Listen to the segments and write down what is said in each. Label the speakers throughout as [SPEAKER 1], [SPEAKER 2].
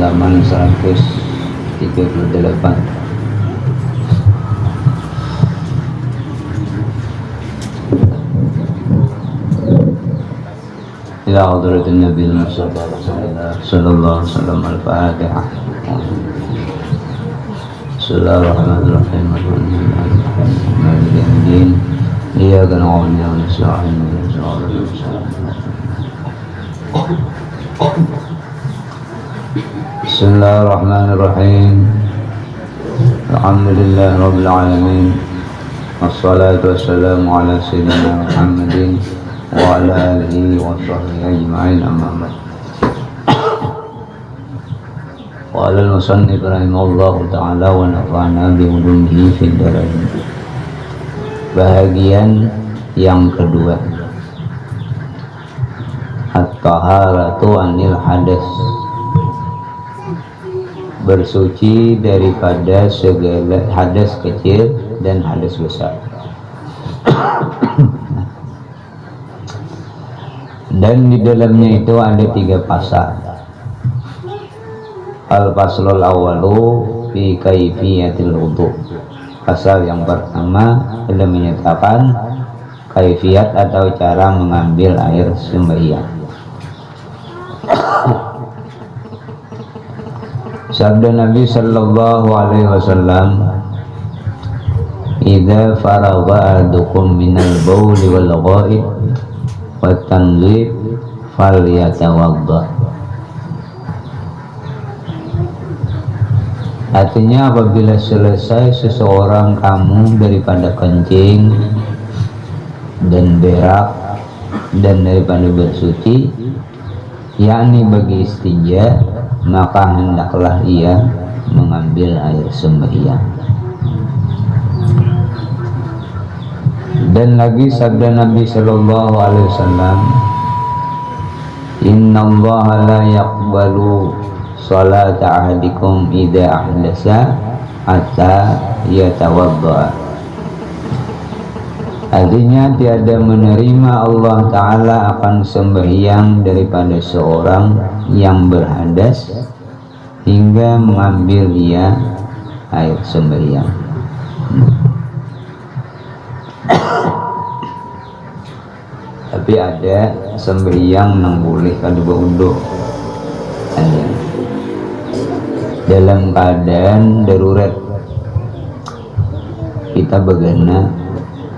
[SPEAKER 1] halaman 138. Ila hadratin Nabi Mustafa sallallahu alaihi wasallam al-Fatihah. Bismillahirrahmanirrahim. Alhamdulillah. Iyyaka na'budu wa nasta'in. Bismillahirrahmanirrahim. Alhamdulillah rabbil alamin. Wassalatu wassalamu ala sayyidina Muhammadin wa ala alihi wa sahbihi ajma'in, amma ba'd. Qala al-musannif rahimahullahu ta'ala wa nafa'ana bi ulumihi fid dharain. Bahagian yang kedua, at-taharatu anil hadas, bersuci daripada segala hadas kecil dan hadas besar. Dan di dalamnya itu ada 3 pasal. Al-faslul awwalu fi kaifiyatil wudu. Pasal yang pertama adalah menyatakan kaifiat atau cara mengambil air sembahyang. Sabda Nabi sallallahu alaihi wasallam, "Idza faragha ahadukum minal bauli wal ghaib wa tanzif falyatawadda." Artinya, apabila selesai seseorang kamu daripada kencing dan berak dan daripada bersuci, yakni bagi istinja, maka hendaklah ia mengambil air sembahyang. Dan lagi sabda Nabi sallallahu alaihi wasallam, "Innallaha la yaqbalu salata ahadikum idza ahdasa hatta yatawadda." Artinya, tiada menerima Allah Ta'ala akan sembahyang daripada seorang yang berhadas hingga mengambil ia air sembahyang. Tapi ada sembahyang nang boleh kada beunduh, ada dalam keadaan darurat. Kita begana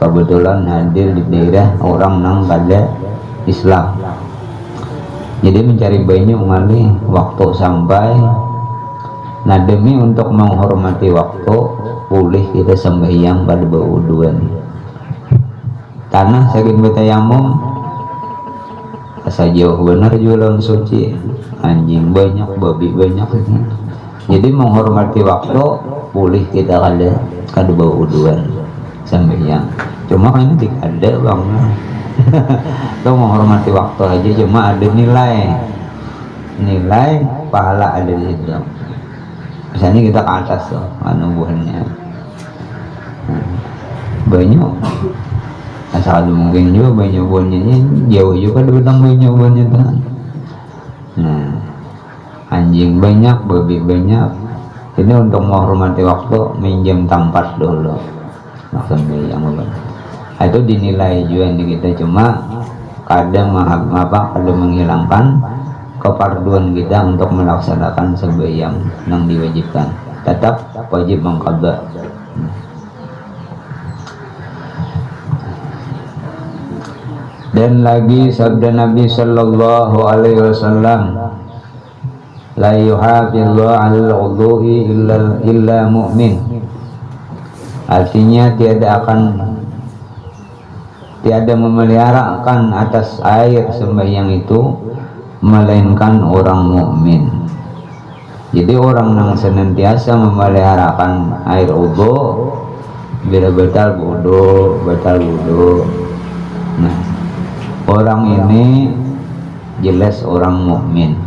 [SPEAKER 1] kebetulan hadir di daerah orang nang kada Islam, jadi mencari banyu ngali waktu sampai. Nah, demi untuk menghormati waktu, boleh kita sembahyang pada berwuduan. Tanah saking betayamum asa jauh benar jualan suci, anjing banyak, babi banyak. Jadi menghormati waktu, boleh kita kada berwuduan sembahyang. Cuma kan ini tidak ada bang. Itu menghormati waktu aja, cuma ada nilai pahala ada di situ. Misalnya kita ke atas tuh, buahnya banyak, asal mungkin juga banyak buahnya, jauh juga ada betang banyak buahnya tuh. Nah, anjing banyak, babi banyak. Ini untuk menghormati waktu, minjam tempat dulu maksudnya yang itu dinilai juga di kita. Cuma kadang kadang menghilangkan keparduan kita untuk melaksanakan sembahyang yang diwajibkan. Tetap wajib mengqadha. Dan lagi sabda Nabi sallallahu alaihi wasallam, la yuhafidhu 'alal wudhu'i illa mu'min. Artinya, tiada memeliharakan atas air sembahyang itu melainkan orang mukmin. Jadi orang yang senantiasa memeliharakan air wudu, bila batal wudu. Nah, orang ini jelas orang mukmin.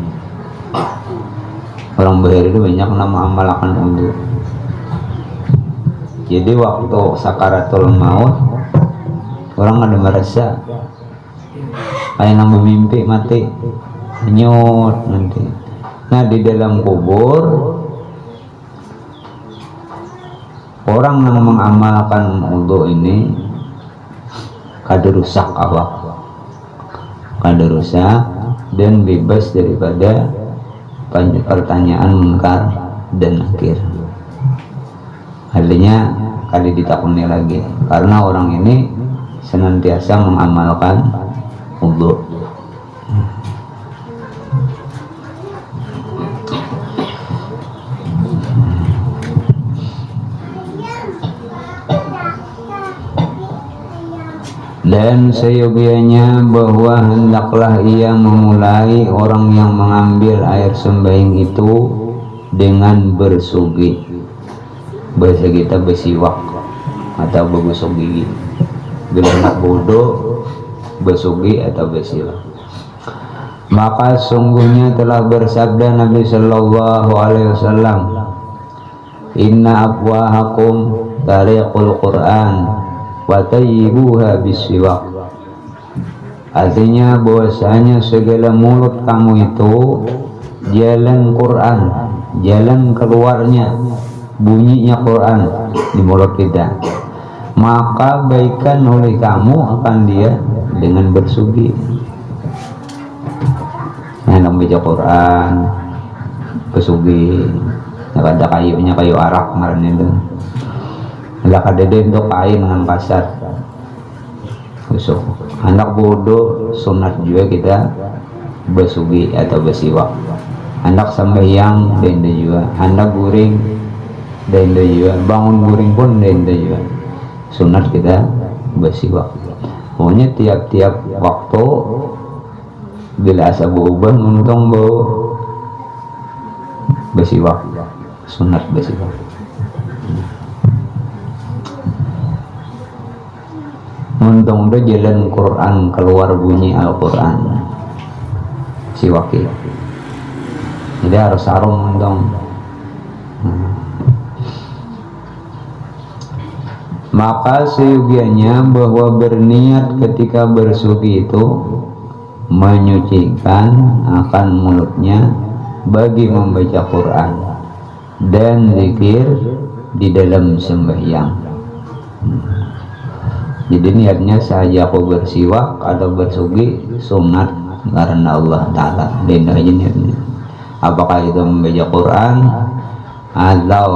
[SPEAKER 1] Orang bahir itu banyak nama amalkan wudu. Jadi waktu sakaratul maut, orang ada merasa kayak nang bermimpi mati, nyut nanti Nah, di dalam kubur orang yang mengamalkan wudu ini kada rusak awak, kada rusak dan bebas daripada pertanyaan munkar dan nakir. Artinya kali ditakuni lagi karena orang ini senantiasa mengamalkan wudu. Dan seyogianya bahwa hendaklah ia memulai orang yang mengambil air sembahyang itu dengan bersugi. Bahasa kita bersiwak atau bergosok gigi. Bila nak bodoh bersugi atau bersiwak. Maka sungguhnya telah bersabda Nabi Sallallahu Alaihi Wasallam, Inna afwahakum tariqul Quran wa tayyibuha bisiwak. Artinya bahwasanya segala mulut kamu itu jalan Quran, jalan keluarnya bunyinya Quran di mulut kita, maka baikan oleh kamu akan dia dengan bersugi. Nah, baca Quran bersugi, ada kayunya kayu arak kemarin itu. Lah kadede untuk kain dengan kasar. Usuk. Anak bodoh sunat juga kita bersugi atau bersiwak. Anak sembahyang denda juga. Anak guring denda juga. Bangun guring pun denda juga. Sunat kita bersiwak. Pokoknya tiap-tiap waktu bila asa berubah untung bau bersiwak. Sunat bersiwak. Untung udah jalan Quran keluar bunyi Al-Quran siwaki. Jadi harus sarung untung. Maka seyogianya bahwa berniat ketika bersugi itu menyucikan akan mulutnya bagi membaca Quran dan zikir di dalam sembahyang. Jadi niatnya saja aku bersiwak atau bersugi sunat karena Allah Ta'ala. Denda aja niatnya. Apakah itu membaca Quran atau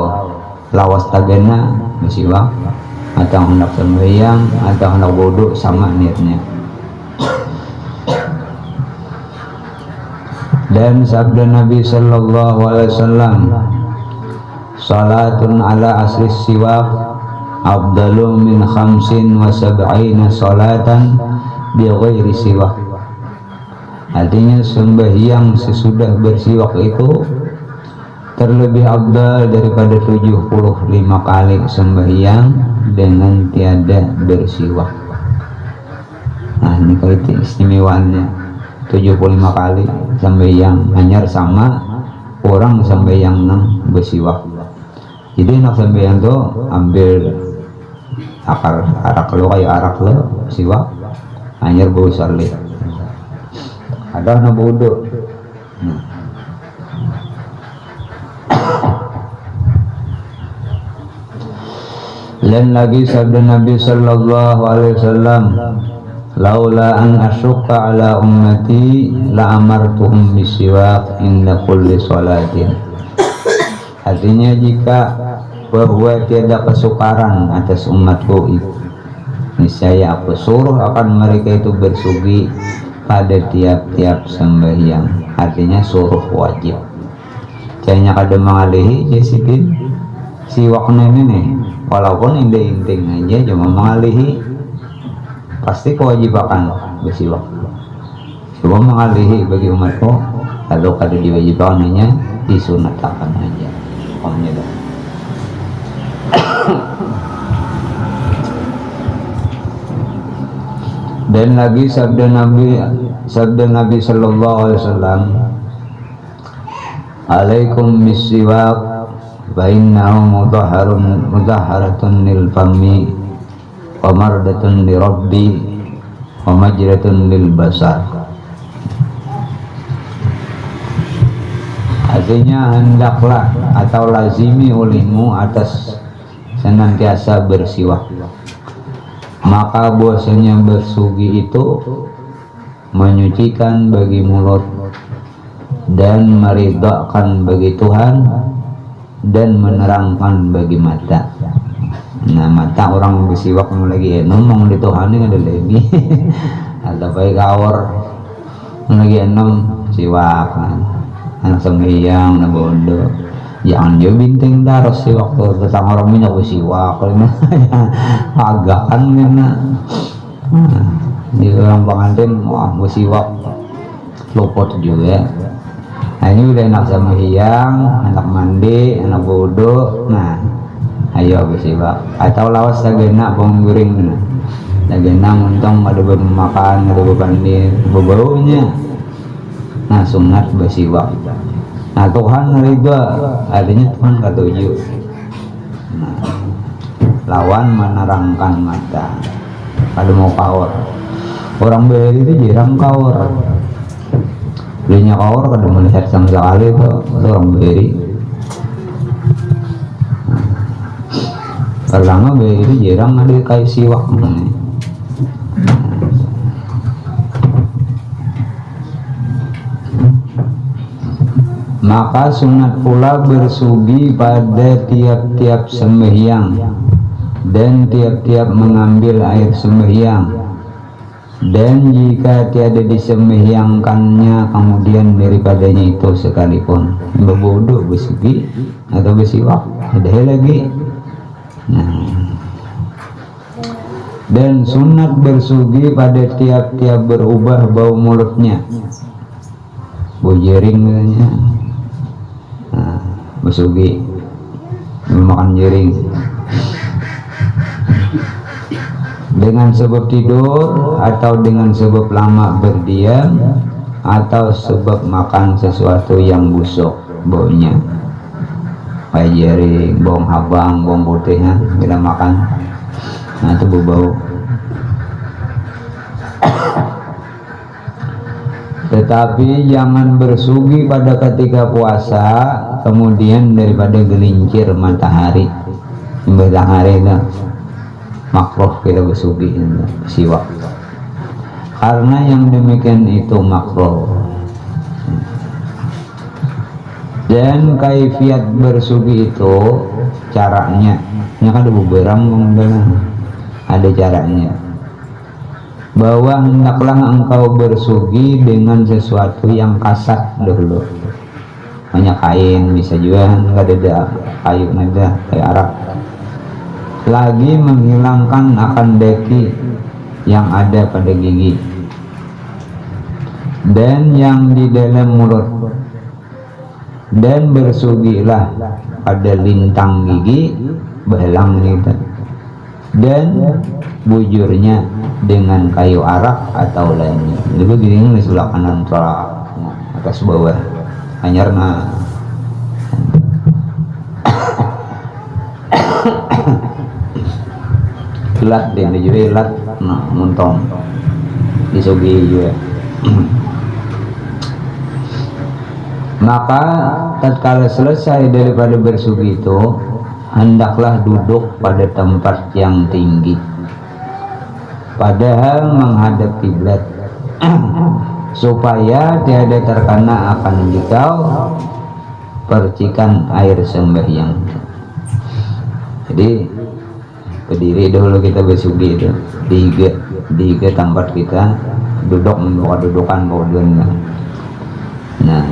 [SPEAKER 1] lawas tagana bersiwak atau hendak sembahyang atau hendak bodoh, sama niatnya. Dan sabda Nabi Sallallahu Alaihi Wasallam, salatun ala asri siwak afdalu min khamsin wa sab'ina salatan bi ghairi siwak. Artinya sembahyang sesudah bersiwak itu terlebih abdal daripada 75 kali sembahyang dengan tiada bersiwak. Nah, ini itu istimewaannya. 75 kali sembahyang hanya sama orang sembahyang 6 bersiwak. Jadi nak sembahyang tuh ambil arak lo kayak arak lo siwak hanya bau salih ada na bodoh. Lain lagi sabda Nabi Sallallahu Alaihi Wasallam, laula an asyqa ala ummati la amartuhum bisiwak inda kulli salatin. Artinya jika bahwa tiada kesukaran atas umatku itu, niscaya aku suruh akan mereka itu bersugi pada tiap-tiap sembahyang. Artinya suruh wajib. Kayaknya kada mengalihi jasikin siwaknya ini nih, walaupun inting aja cuma mengalihi pasti kewajiban bersiwak. Cuma mengalihi bagi umatku, kalau kada diwajibkan hanya disunatkan aja. Omnya dah. Dan lagi sabda Nabi Sallallahu Alaihi Wasallam, alaikum bisiwak fa innahu mudahharatun lil fami wa mardatun li rabbi wa majratun lil basar. Artinya hendaklah atau lazimi olehmu atas senantiasa bersiwak. Maka bahwasanya bersugi itu menyucikan bagi mulut dan meridhakan bagi Tuhan dan menerangkan bagi mata. Nah, mata orang bersiwak lagi ngomong di Tuhan ini ada lagi atau baik kawor lagi siwak anak sembahyang na bondo jangan dia binting daros sih waktu tentang orang minyak siwak agak kan karena di orang pengantin wah siwak luput juga. Nah ini udah anak sembahyang, anak mandi, anak bodo, nah ayo bersiwak atau lawas sagena bawang goreng sagena untung ada makan ada bebandir bau-baunya. Nah sunat bersiwak. Nah Tuhan ridha adanya Tuhan katuju. Nah, lawan menerangkan mata. Kalau mau kawor orang beri itu jarang kawor. Belinya kawor kada melihat sama sekali itu orang beri. Karena beri itu jarang ada kayak siwak. Maka sunat pula bersugi pada tiap-tiap sembahyang dan tiap-tiap mengambil air sembahyang, dan jika tiada disembahyangkannya kemudian daripadanya itu sekalipun berbodoh bersugi atau bersiwak ada lagi. Nah, dan sunat bersugi pada tiap-tiap berubah bau mulutnya, bau jering katanya. Nah, bersugi makan jering dengan sebab tidur atau dengan sebab lama berdiam atau sebab makan sesuatu yang busuk baunya kayak jering, bawang habang, bawang putih ya, bila makan nah itu bau. Tetapi jangan bersugi pada ketika puasa kemudian daripada gelincir matahari. Matahari itu makruh kita bersugi siwak. Karena yang demikian itu makruh. Dan kaifiat bersugi itu caranya, ini kan ada beberapa ada caranya. Bahwa hendaklah engkau bersugi dengan sesuatu yang kasat dulu. Banyak kain bisa juga nggak ada kayu nada kayak arak. Lagi menghilangkan akan deki yang ada pada gigi dan yang di dalam mulut, dan bersugilah pada lintang gigi belang gitu, dan bujurnya dengan kayu arak atau lainnya. Jadi begini di sebelah kanan atas bawah hanyar nah lat dia juga lat nah montong disugi juga. Maka tatkala selesai daripada bersugi itu hendaklah duduk pada tempat yang tinggi padahal menghadap kiblat supaya tiada terkena akan dikau percikan air sembahyang. Jadi berdiri dulu kita bersugi itu di tempat kita duduk dudukan bodon. Nah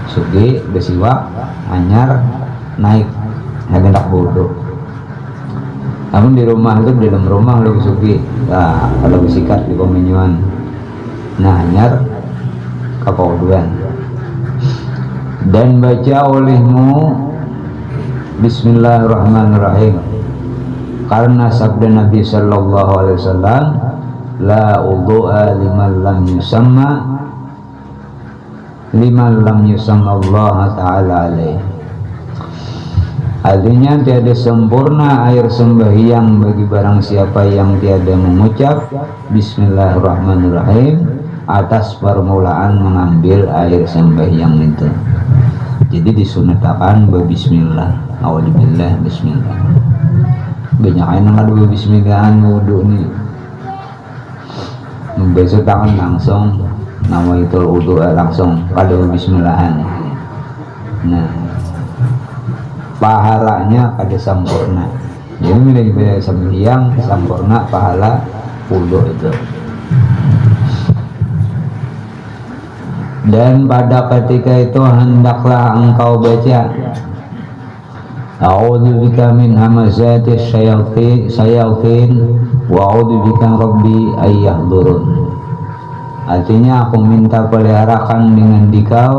[SPEAKER 1] sugi bersiwak anyar naik hendak bodoh. Namun di rumah itu di dalam rumah lu sugi, nah kalau bersikat di komenyuan, nah anyar kapauduan dan baca olehmu Bismillahirrahmanirrahim karena sabda Nabi Sallallahu Alaihi Wasallam la udhu'a liman lam yusamma Allah Ta'ala alaih. Artinya tiada sempurna air sembahyang bagi barang siapa yang tiada mengucap Bismillahirrahmanirrahim atas permulaan mengambil air sembahyang itu. Jadi Jadi disunatakan berbismillah, auzubillah, bismillah. Banyak yang ada berbismillahan wudu nih. Membasuh tangan langsung, nama itu wudu langsung pada berbismillahan. Nah, pahalanya pada sempurna. Jadi bila sembahyang sempurna pahala wudu itu. Dan pada ketika itu hendaklah engkau baca a'udzubika min hamazati syayatin wa a'udzubika rabbi ayyahdurun. Artinya aku minta peliharakan dengan dikau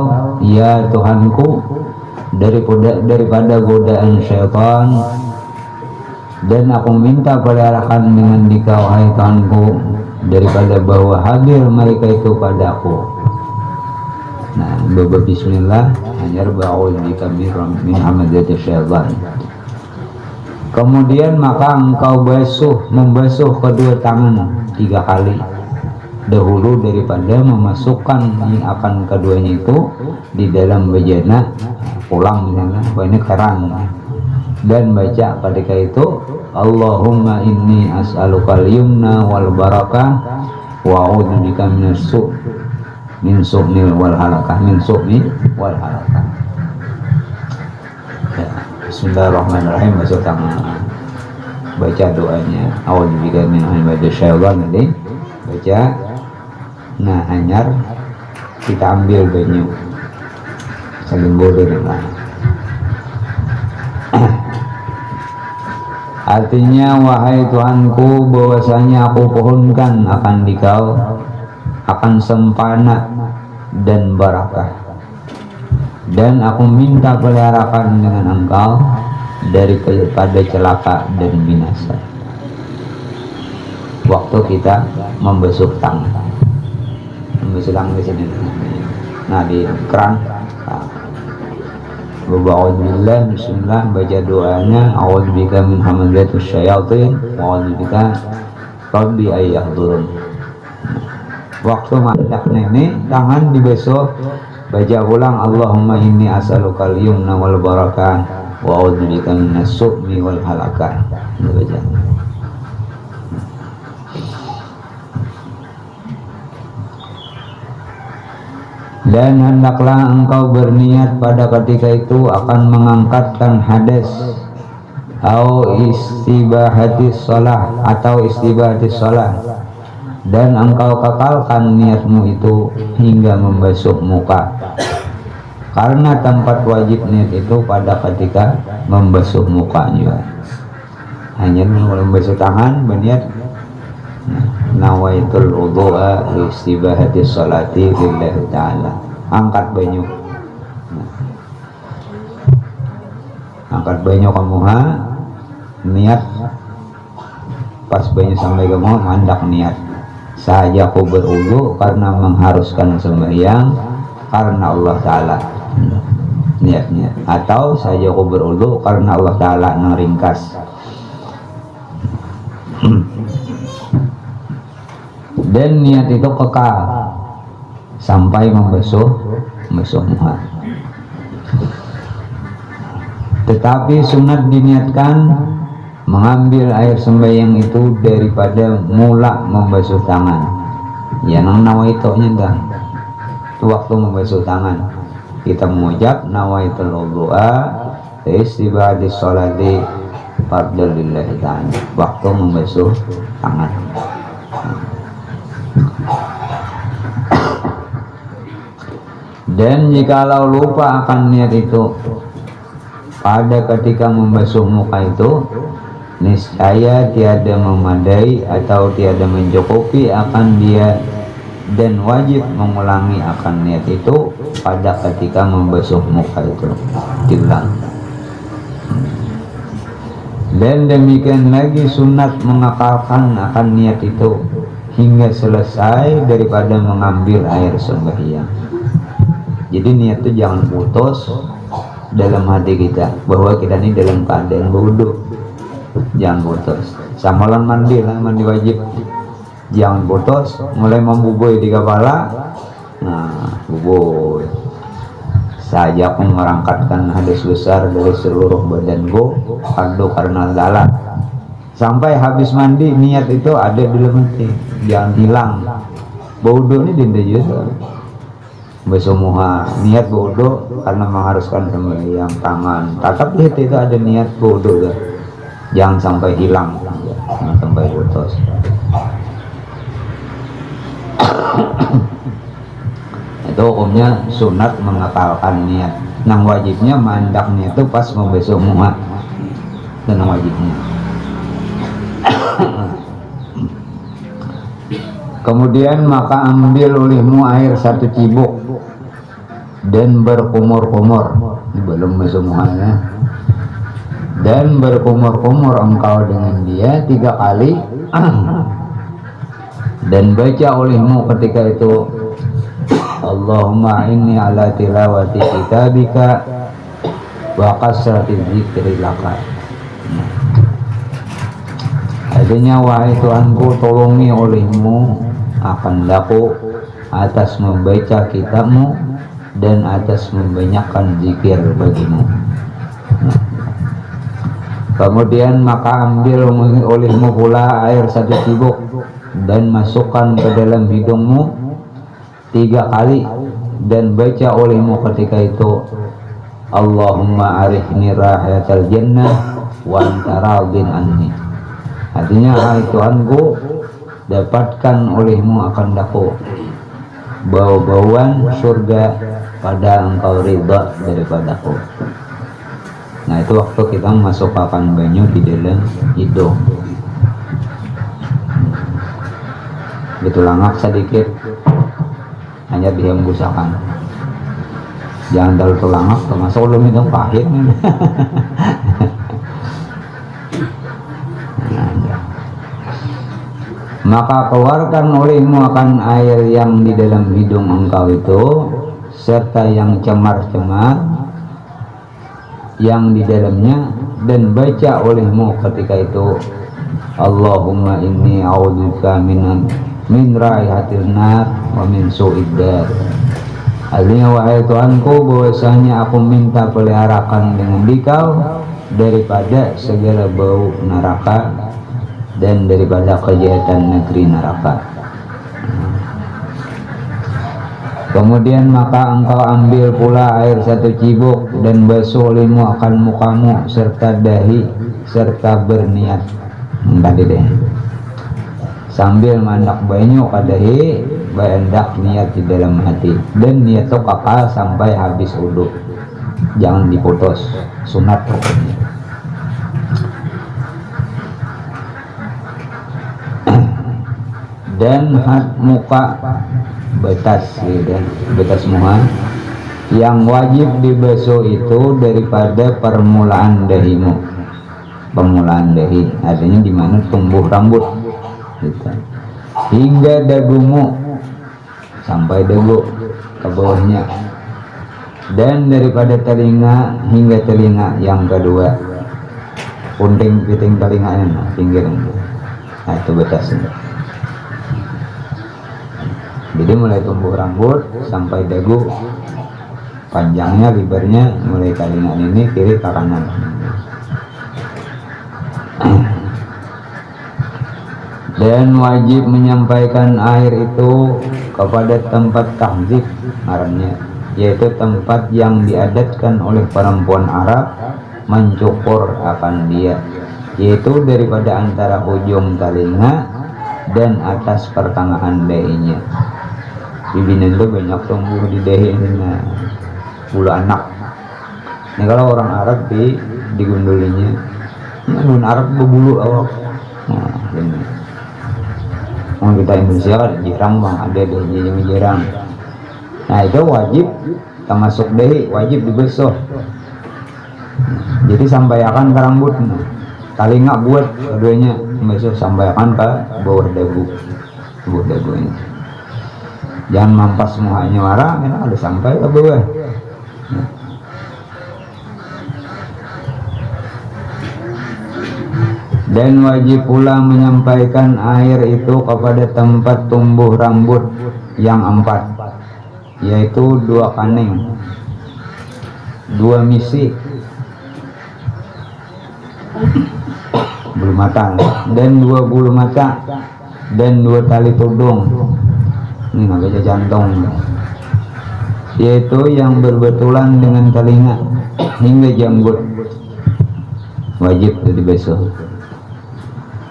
[SPEAKER 1] ya Tuhanku daripada godaan syaitan, dan aku minta peliharakan dengan dikau hai Tuhanku daripada bahwa hadir mereka itu padaku. Nah, bismillah hanya ba'udzubika min hamazati syaitan. Kemudian maka engkau membasuh kedua tangan 3 kali dahulu daripada memasukkan akan keduanya itu di dalam bejana pulang misalnya, ini keran, dan baca ketika itu Allahumma inni as'alukal yumna wal barakah wa a'udzubika min su'nil wal halakah, min su'ni wal halakah. Ya, bismillahirrahmanirrahim, basuh tangan, baca doanya a'udzubika min hamazati syaitan tadi baca. Nah, hanyar kita ambil banyu saling boleh dengan artinya wahai Tuhanku bahwasanya aku pohonkan akan dikau akan sempana dan barakah, dan aku minta peliharakan dengan engkau daripada celaka dan binasa. Waktu kita membasuh tangan, membasuh tangan di sini, nah di keran, Ba'udzubillah, bismillah, baca doanya a'udzubika min hamazati syayatin wa a'udzubika rabbi ayyahdurun. Waktu masak ini tangan dibasuh, baca ulang Allahumma inni as'alukal yumna wal barakah wa a'udzubika minas su'mi wal halakah. Baca. Dan hendaklah engkau berniat pada ketika itu akan mengangkatkan hadas atau istibahatis shalah, dan engkau kekalkan niatmu itu hingga membasuh muka, karena tempat wajib niat itu pada ketika membasuh muka juga. Hanya membasuh tangan berniat nawaitul wudu'a istibahatis sholati lillahi ta'ala, angkat banyu, angkat banyu kamu niat pas banyu sampai kamu hendak niat saja aku berwudu karena mengharuskan sembahyang karena Allah Ta'ala niatnya, atau saja aku berwudu karena Allah Ta'ala ngeringkas. Dan niat itu kekal sampai membasuh muka. Tetapi sunat diniatkan mengambil air sembahyang itu daripada mula membasuh tangan. Ya nang nawaitonya dah. Itu waktu membasuh tangan kita mengucap nawaitul wudu'a istibadis sholati fardhu lillahi ta'ala, waktu membasuh tangan. Dan jikalau lupa akan niat itu pada ketika membasuh muka itu, niscaya tiada memadai atau tiada mencukupi akan dia, dan wajib mengulangi akan niat itu pada ketika membasuh muka itu, diulang. Dan demikian lagi sunat mengakalkan akan niat itu hingga selesai daripada mengambil air sembahyang. Jadi niat itu jangan putus dalam hati kita bahwa kita ini dalam keadaan berwudu, jangan putus. Samalan mandi lah, mandi wajib, jangan putus. Mulai membubui di kepala, nah bubui saja aku merangkatkan hadas besar dari seluruh badanku fardu karena dalam sampai habis mandi niat itu ada di dalam hati, jangan hilang. Baudo ini dinda juga bersumuha niat baudo karena mengharuskan sembahyang tangan tatap di hati itu ada niat baudo, jangan sampai hilang, jangan sampai putus. Itu hukumnya sunat mengakalkan niat. Nang wajibnya mandaknya itu pas membesuk muha, dan wajibnya. Kemudian maka ambil olehmu air 1 cibuk dan berkumur-kumur, belum besuk muhanya, dan berkumur-kumur engkau dengan dia 3 kali. Dan baca olehmu ketika itu Allahumma inni ala tilawati kitabika wa kasrati dzikri laka. Artinya wahai Tuhanku, tolongi olehmu akan daku atas membaca kitabmu dan atas membanyakkan zikir bagimu. Kemudian maka ambil olehmu pula air 1 cibuk dan masukkan ke dalam hidungmu 3 kali dan baca olehmu ketika itu Allahumma arihni rahatal jannah wa anta radin anni. Artinya hai Tuhanku, dapatkan olehmu akan daku bau-bauan surga pada engkau ridha daripadaku. Nah itu waktu kita memasukkan banyu di dalam hidung. Betul langak sedikit hanya dihembusakan, jangan terlalu tulangak termasuk belum itu pahit. Maka keluarkan olehmu akan air yang di dalam hidung engkau itu serta yang cemar-cemar yang di dalamnya, dan baca olehmu ketika itu Allahumma inni a'udzubika min raihatil nar wa min su'id dar. Artinya wahai Tuhanku, bahwasanya aku minta peliharakan dengan dikau daripada segala bau neraka dan daripada kejahatan negeri neraka. Kemudian maka engkau ambil pula air 1 cibuk dan basuh olehmu akan mukamu serta dahi serta berniat tadi deh sambil mandak banyu kadahi baendak niat di dalam hati, dan niat itu kakak sampai habis wudu, jangan diputus, sunat pokoknya. Dan muka betas gitu, betas muka yang wajib dibasuh itu daripada permulaan dahimu, permulaan dahi artinya di mana tumbuh rambut gitu, hingga dagumu sampai dagu ke bawahnya, dan daripada telinga hingga telinga yang kedua, punting piting telinganya pinggirnya. Nah itu betasnya. Jadi mulai tumbuh rambut sampai dagu, panjangnya lebarnya mulai telinga ini kiri ke kanan. Dan wajib menyampaikan air itu kepada tempat tahzik ngarannya, yaitu tempat yang diadatkan oleh perempuan Arab mencukur akan dia, yaitu daripada antara ujung telinga dan atas pertengahan dahinya. Bibina itu banyak tumbuh di dahi ini, nah, bulu anak. Ini kalau orang Arab digundulinya, orang Arab berbulu awak. Nah, ini. Orang kita Indonesia kan jirang bang, ada dahinya yang jirang. Nah itu wajib termasuk dahi, wajib dibasuh. Jadi sampaikan ke rambut, telinga buat keduanya basuh, sampaikan ke bawah dagu, bawah dagunya. Jangan mampas muhanya marah, ada sampai ke bawah. Dan wajib pula menyampaikan air itu kepada tempat tumbuh rambut yang 4, yaitu 2 kaning 2 misi bulu mata, dan 2 bulu mata, dan 2 tali tudung. Ini namanya jantung, yaitu yang berbetulan dengan telinga hingga janggut. Wajib dibasuh.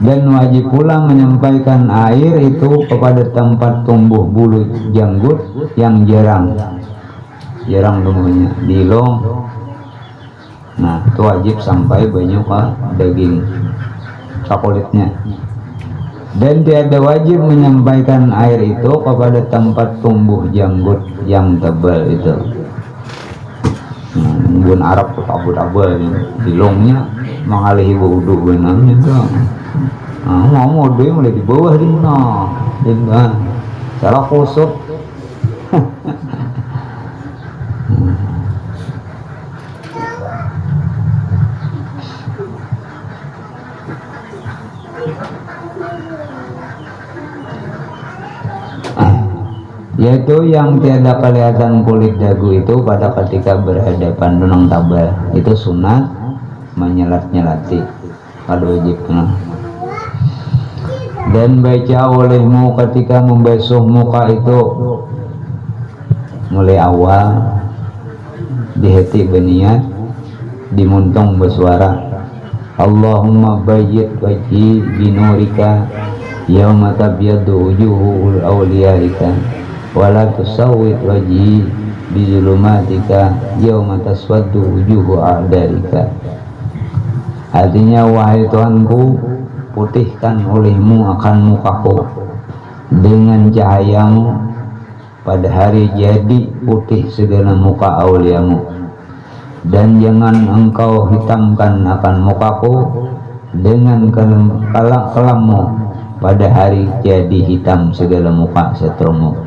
[SPEAKER 1] Dan wajib pula menyampaikan air itu kepada tempat tumbuh bulu janggut yang jarang tumbuhnya di long. Nah, itu wajib sampai banyak ke daging kulitnya. Dan tiada wajib menyampaikan air itu kepada tempat tumbuh janggut yang tebal itu. Bun Arab abul-abul di longnya mengalihi wudu benangnya dong. Mau dia mulai di bawah di mana? Salah kusuk. Yaitu yang tiada kelihatan kulit dagu itu pada ketika berhadapan dunang tabal, itu sunat menyelat-nyelati pada wajibnya. Dan baca olehmu ketika membasuh muka itu mulai awal diheti beniat dimuntung bersuara, Allahumma bayyid wajhi binurika yauma tabyaddu wujuhul awliyaika wala tusawwid wajhi bizulumatika yauma taswaddu wujuhu a'darika. Artinya, wahai Tuhanku, putihkan olehmu akan mukaku dengan cahayamu pada hari jadi putih segala muka auliamu, dan jangan engkau hitamkan akan mukaku dengan kelammu pada hari jadi hitam segala muka setromu.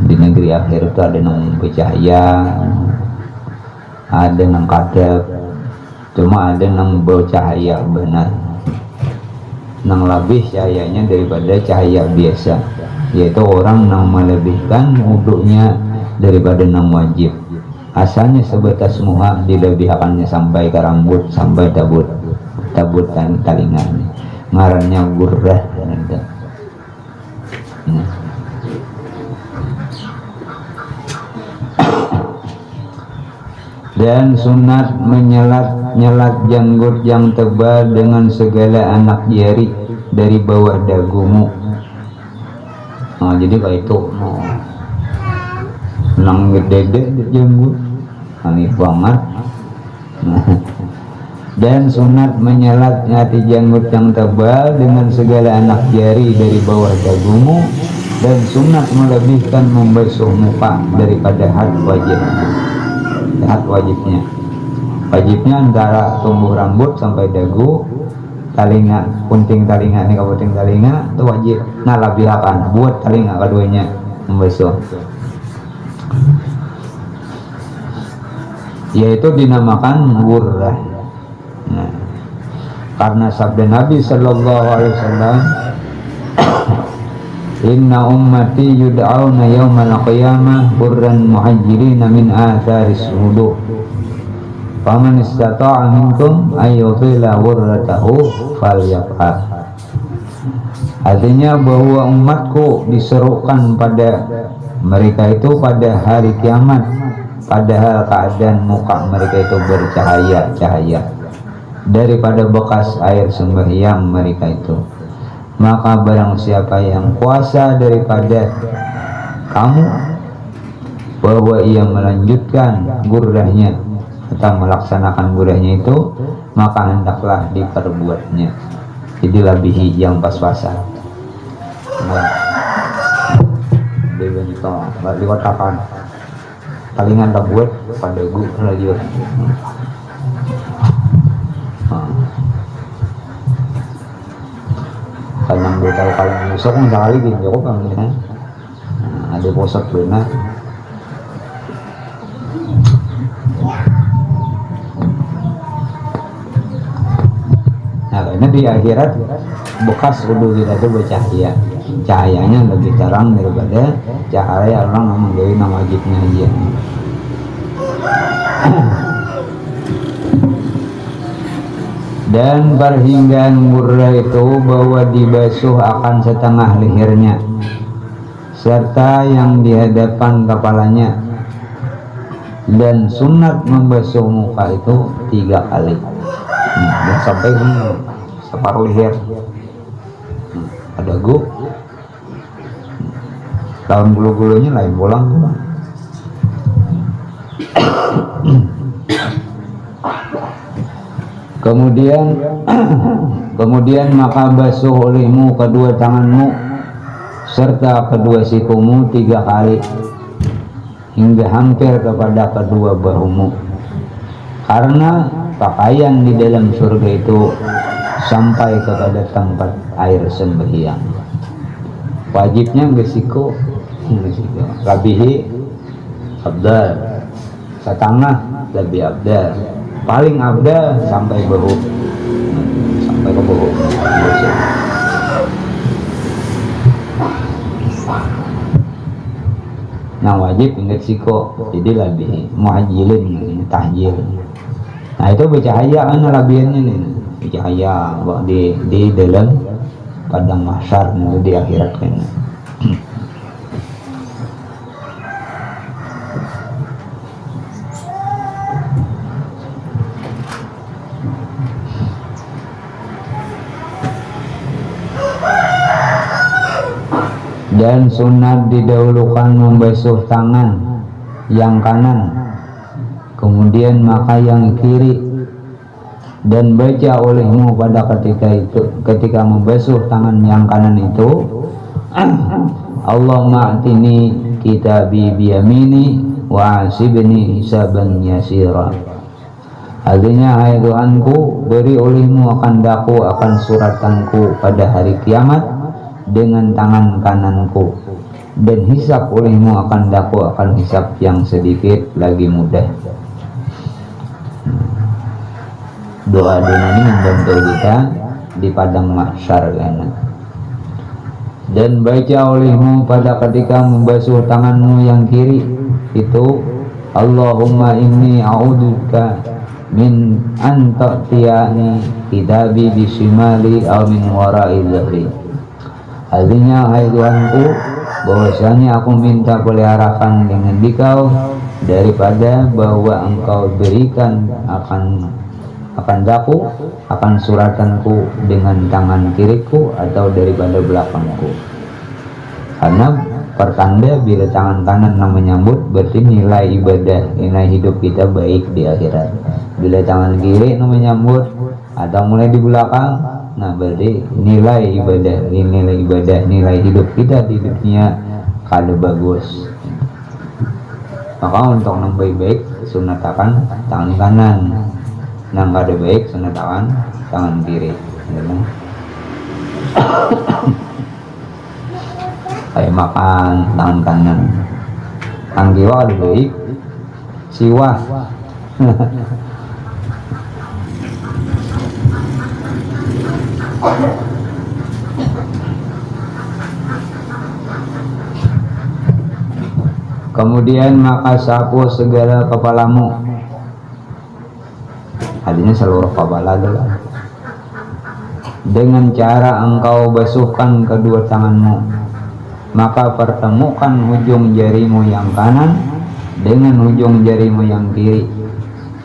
[SPEAKER 1] Di negeri akhir itu ada yang bercahaya, ada yang kadap, cuma ada yang bercahaya benar, yang lebih cahayanya daripada cahaya biasa, yaitu orang yang melebihkan wuduknya daripada yang wajib. Asalnya sebatas muha dilebihkannya sampai ke rambut, sampai tabut dan talingan, ngarannya gurrah. Dan sunat menyelat janggut yang tebal dengan segala anak jari dari bawah dagumu. Jadi kayak itu nang gede janggut aneh banget. Dan sunat menyelat nyati janggut yang tebal dengan segala anak jari dari bawah dagumu, dan sunat melebihkan membasuh muka daripada had wajib. Wajibnya antara tumbuh rambut sampai dagu, talinga, punting talinga ini ke punting talinga itu wajib. Nah, lebihakan buat talinga keduanya membasuh, yaitu dinamakan gurrah. Nah, karena sabda Nabi Sallallahu Alaihi Wasallam, Inna ummati yud'auna yawmal qiyamah burran muhajjirina min atharis wudu. Faman istata'a minkum ayyutila wurratahu falyaf'al. Artinya bahwa umatku diserukan pada mereka itu pada hari kiamat, padahal keadaan muka mereka itu bercahaya-cahaya daripada bekas air sembahyang mereka itu. Maka barang siapa yang kuasa daripada kamu bahwa ia melanjutkan gurrahnya atau melaksanakan gurrahnya itu, maka hendaklah diperbuatnya. Jadi lebihi yang pas-pasan. Dikotakan palingan tak buat pada gue lagi. Kalau gue tahu kalau musok sekali gini kok kan, ada posok benar. Nah, karena di akhirat bekas wudu kita itu bercahaya, cahayanya lebih terang daripada cahaya orang yang menggawe nama wajibnya aja. Dan perhinggaan murrah itu bahwa dibasuh akan setengah lehernya serta yang di hadapan kepalanya, dan sunat membasuh muka itu 3 kali. Dan sampai separuh leher. Ada gu tahun bulu-bulunya lain bolang. Kemudian maka basuh olehmu kedua tanganmu serta kedua sikumu 3 kali hingga hampir kepada kedua bahumu, karena pakaian di dalam surga itu sampai kepada tempat air sembahyang. Wajibnya gesiku labihi abdal, setengah lebih abdal, paling abdal sampai bahu, sampai ke bahu. Nah wajib ingat siko, jadi lebih muhajilin tahjil. Nah itu bercahaya kan labiannya nih, bercahaya di dalam padang mahsyar nanti di akhirat kan. Dan sunat didahulukan membasuh tangan yang kanan, kemudian maka yang kiri, dan baca olehmu pada ketika membasuh tangan yang kanan itu Allahumma atini kitabi biyamini wa asibni hisaban yasira. Artinya, hai Tuhanku, beri olehmu akan daku akan suratanku pada hari kiamat dengan tangan kananku, dan hisab olehmu akan daku akan hisab yang sedikit lagi mudah. Doa ini membantu kita di padang mahsyar kan. Dan baca olehmu pada ketika membasuh tanganmu yang kiri itu Allahumma inni a'udzubika min an ta'tiyani kitabi bisimali aw min wara'i dhahri. Artinya, hai Tuhanku, bahwasanya aku minta peliharakan dengan dikau daripada bahwa engkau berikan akan daku akan suratanku dengan tangan kiriku atau daripada belakangku. Karena pertanda bila tangan kanan menyambut berarti nilai ibadah, nilai hidup kita baik di akhirat. Bila tangan kiri menyambut atau mulai di belakang, nah berarti nilai ibadah, nilai hidup kita di dunia kada bagus. Maka untuk yang baik sunatakan tangan kanan, yang kada baik sunatakan tangan kiri. Kayak makan tangan kanan, tangan kiri kada baik, siwah. Kemudian maka sapu segala kepalamu, artinya seluruh kepala adalah dengan cara engkau basuhkan kedua tanganmu, maka pertemukan ujung jarimu yang kanan dengan ujung jarimu yang kiri,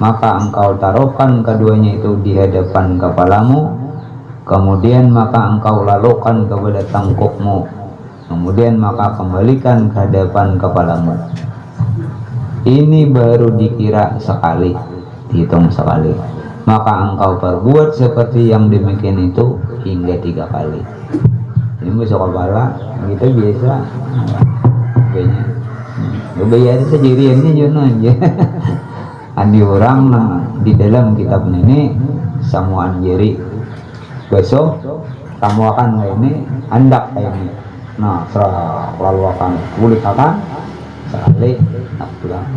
[SPEAKER 1] maka engkau taruhkan keduanya itu di hadapan kepalamu, kemudian maka engkau lalukan kepada tangkukmu, kemudian maka kembalikan ke hadapan kepalamu. Ini baru dikira sekali, dihitung sekali. Maka engkau perbuat seperti yang demikian itu hingga 3 kali. Ini basuh kepala kita biasa kayaknya bayar sejiriannya jono aja. Andi orang di dalam kitab ini samuan jari basuh kamu akan ini andak kayak ini. Nah, serah lalu akan kulit akan sekali, nak pulang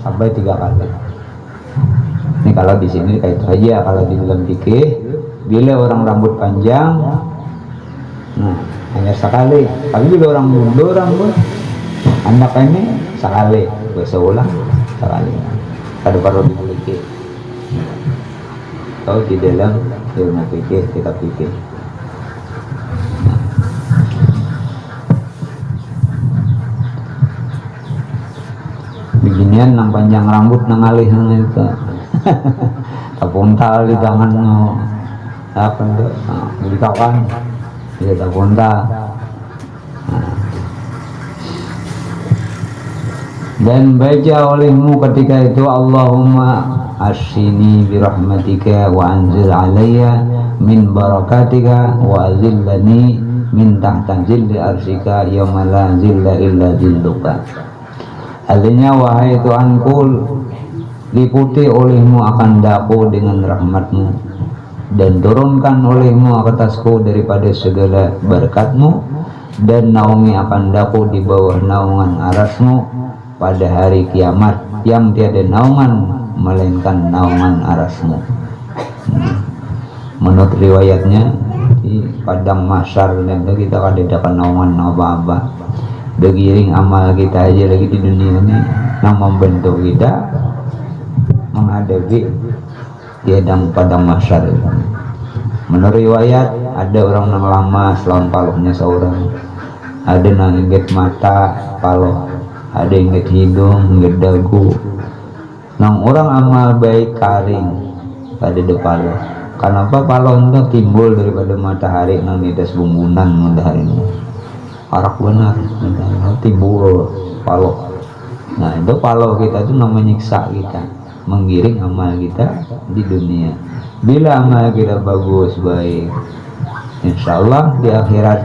[SPEAKER 1] sampai 3 kali. Ini kalau di sini kayak itu aja. Kalau di dalam fikih, bila orang rambut panjang, nah hanya sekali. Tapi bila orang mundur rambut, anak ini sekali bahasa ulang sekali ada perlu dimiliki atau di dalam ilmu fikih kita fikih. Beginian nang panjang rambut nang alih nang itu tapuntal di tangan apa itu di kawan dia tapuntal. Dan baca olehmu ketika itu Allahumma asyini birahmatika wa anzil alayya min barakatika wa azillani min tahta zilli arsyika yawma la zilla illa zilluka. Artinya wahai Tuhanku, liputi olehmu akan daku dengan rahmatmu dan turunkan olehmu atasku daripada segala berkatmu dan naungi akan daku di bawah naungan arasmu pada hari kiamat yang tiada naungan melainkan naungan arasmu. Menurut riwayatnya di padang mahsyar nanti kita ada naungan apa-apa. Begiring amal kita aja lagi di dunia ini yang membentuk kita menghadapi tiadang padang mahsyar. Menurut riwayat ada orang yang lama selawan palohnya seorang, ada yang inget mata paloh, ada yang inget hidung, inget dagu. Nang orang amal baik karing pada depan paloh. Kenapa paloh itu timbul daripada matahari nang di atas bumbunan matahari ini? Arak benar, timbul paloh. Nah itu paloh kita itu namanya nyiksa kita, menggiring amal kita di dunia. Bila amal kita bagus baik, insya Allah di akhirat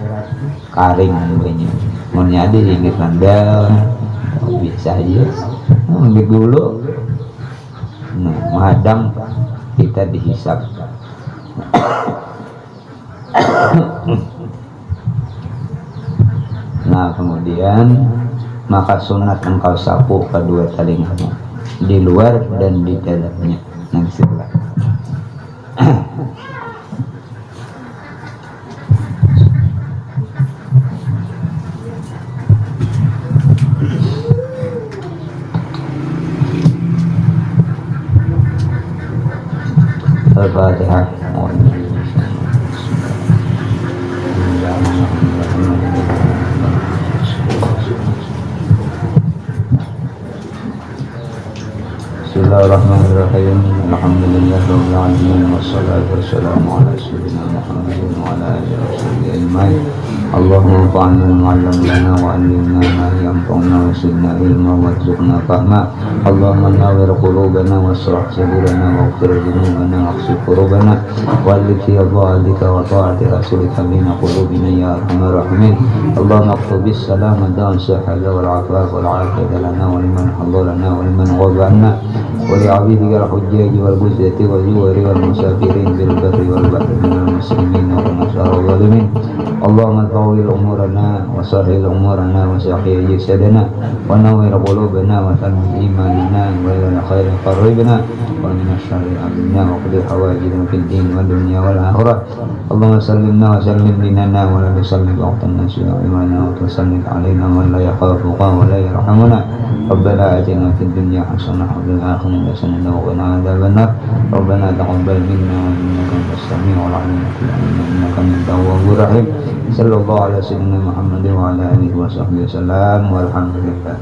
[SPEAKER 1] karing banyak. Mau nyadi ingat nandal, bisa aja. Ambil dulu, menghadang kita dihisap. Nah kemudian maka sunat engkau sapu kedua telingamu di luar dan di dalamnya. Nah sebelah. Al-Fatihah. Bismillahirrahmanirrahim. Alhamdulillahirabbil alamin wassalatu wassalamu ala sayyidina Muhammadin wa ala alihi washabbihi ajmain. Allahumma anfa'na bima 'allamtana wa 'allimna ma yanfa'una wa zidna ilma warzuqna fahma. Allahumma nawwir qulubana washrah sadrana waghfir dhunubana waghfir qulubana wa'alif fi dha'alika wa ta'ati rasulika bina qulubina ya arhamar rahimin. Allahumma qtubis salamata wa sahhala wal 'afaf wal 'afiyata lana wa liman haddarana wa liman ghadana ولعبيدك الحجاج والبزة والزور والمسافرين بالبر والبحر من المسلمين والنصارى والظالمين. اللهم طول أمورنا وسهل أمورنا وسعي جسدنا ونور قلوبنا وثبت إيماننا وإلى خير قربنا ومن الشر أمنا وقض حوائجنا في الدين والدنيا والآخرة. اللهم سلمنا وسلم ديننا ولا تسلم وقت الناس إيمانا وتسلط علينا من لا يخافك ولا يرحمنا. ربنا آتنا في الدنيا حسنة وفي الآخرة حسنة وقنا عذاب النار. ربنا تقبل منا إنك أنت السميع العليم إنك أنت التواب الرحيم. صلى الله على سيدنا محمد وعلى آله وصحبه وسلم والحمد لله.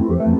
[SPEAKER 1] Thank you.